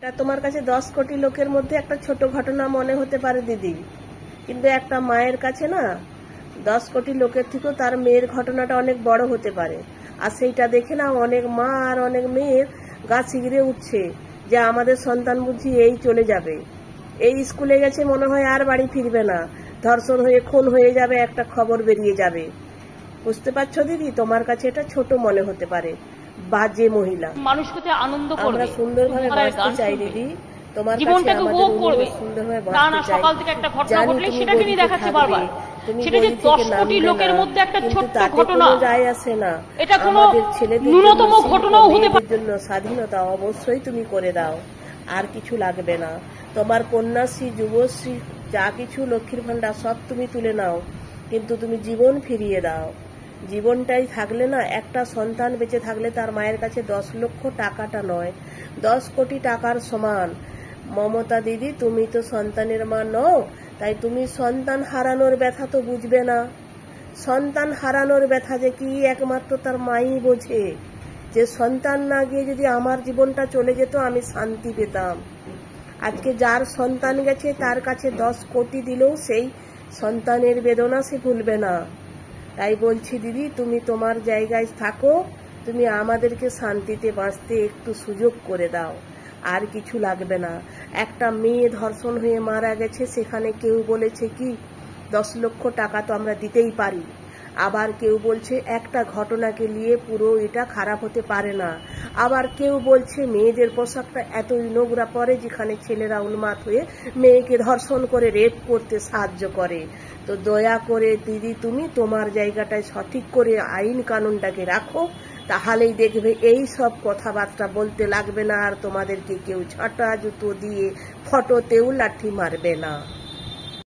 এটা তোমার কাছে 10 কোটি লোকের মধ্যে একটা ছোট ঘটনা মনে হতে পারে দিদি, কিন্তু একটা মায়ের কাছে না 10 কোটি লোকের থেকেও তার মেয়ের ঘটনাটা অনেক বড় হতে পারে। আর সেইটা দেখে না অনেক মা আর অনেক মেয়ের গা শিগড়ে উঠছে যে আমাদের সন্তান বুঝি এই চলে যাবে, এই স্কুলে গেছে মনে হয় আর বাড়ি ফিরবে না, ধর্ষণ হয়ে খুন হয়ে যাবে, একটা খবর বেরিয়ে যাবে। বুঝতে পারছো দিদি, তোমার কাছে এটা ছোট মনে হতে পারে। বাজে মহিলা। মানুষকে আনন্দ করবে, আমরা সুন্দরভাবে বাঁচতে চাই দিদি, তোমার কাছে জীবনটাকে উপভোগ করবে। সুন্দরভাবে না বাঁচতে চাই। সকাল থেকে একটা ঘটনা ঘটলে সেটাকে নিয়ে দেখাচ্ছে বারবার। সেটা যে 10 কোটি লোকের মধ্যে একটা ছোট্ট ঘটনা, যায় আসে না। এটা কোনো ন্যূনতম ঘটনাও হতে পারে। জন্য স্বাধীনতা অবশ্যই তুমি করে দাও, আর কিছু লাগবে না। তোমার কন্যাশ্রী, যুবশ্রী, যা কিছু লক্ষ্মীর ভান্ডার সব তুমি তুলে নাও, কিন্তু তুমি জীবন ফিরিয়ে দাও। জীবনটাই থাকলে না, একটা সন্তান বেঁচে থাকলে তার মায়ের কাছে 10 লক্ষ টাকাটা নয়, 10 কোটি টাকার সমান। মমতা দিদি, তুমি তো সন্তানের মা নও, তাই তুমি সন্তান হারানোর ব্যথা তো বুঝবে না। সন্তান হারানোর ব্যথা যে কি একমাত্র তার মাই বোঝে, যে সন্তান না গিয়ে যদি আমার জীবনটা চলে যেত আমি শান্তি পেতাম। আজকে যার সন্তান গেছে তার কাছে 10 কোটি দিলেও সেই সন্তানের বেদনা সে ভুলবে না। তাই বলছি দিদি, তুমি তোমার জায়গায় থাকো, তুমি আমাদেরকে শান্তিতে বাঁচতে একটু সুযোগ করে দাও, আর কিছু লাগবে না। একটা মেয়ে ধর্ষণ হয়ে মারা গেছে, সেখানে কেউ বলেছে কি 10 লক্ষ টাকা তো আমরা দিতেই পারি, আবার কেউ বলছে একটা ঘটনাকে নিয়ে পুরো এটা খারাপ হতে পারে না, আবার কেউ বলছে মেয়েদের পোশাকটা এতই নোংরা পরে যেখানে ছেলেরা উন্মাদ হয়ে মেয়েকে ধর্ষণ করে রেপ করতে সাহায্য করে। তো দয়া করে দিদি, তুমি তোমার জায়গাটায় সঠিক করে আইন কানুনটাকে রাখো, তাহলেই দেখবে এই সব কথাবার্তা বলতে লাগবে না, আর তোমাদেরকে কেউ ঝাঁটা জুতো দিয়ে ফটোতেও লাঠি মারবে না।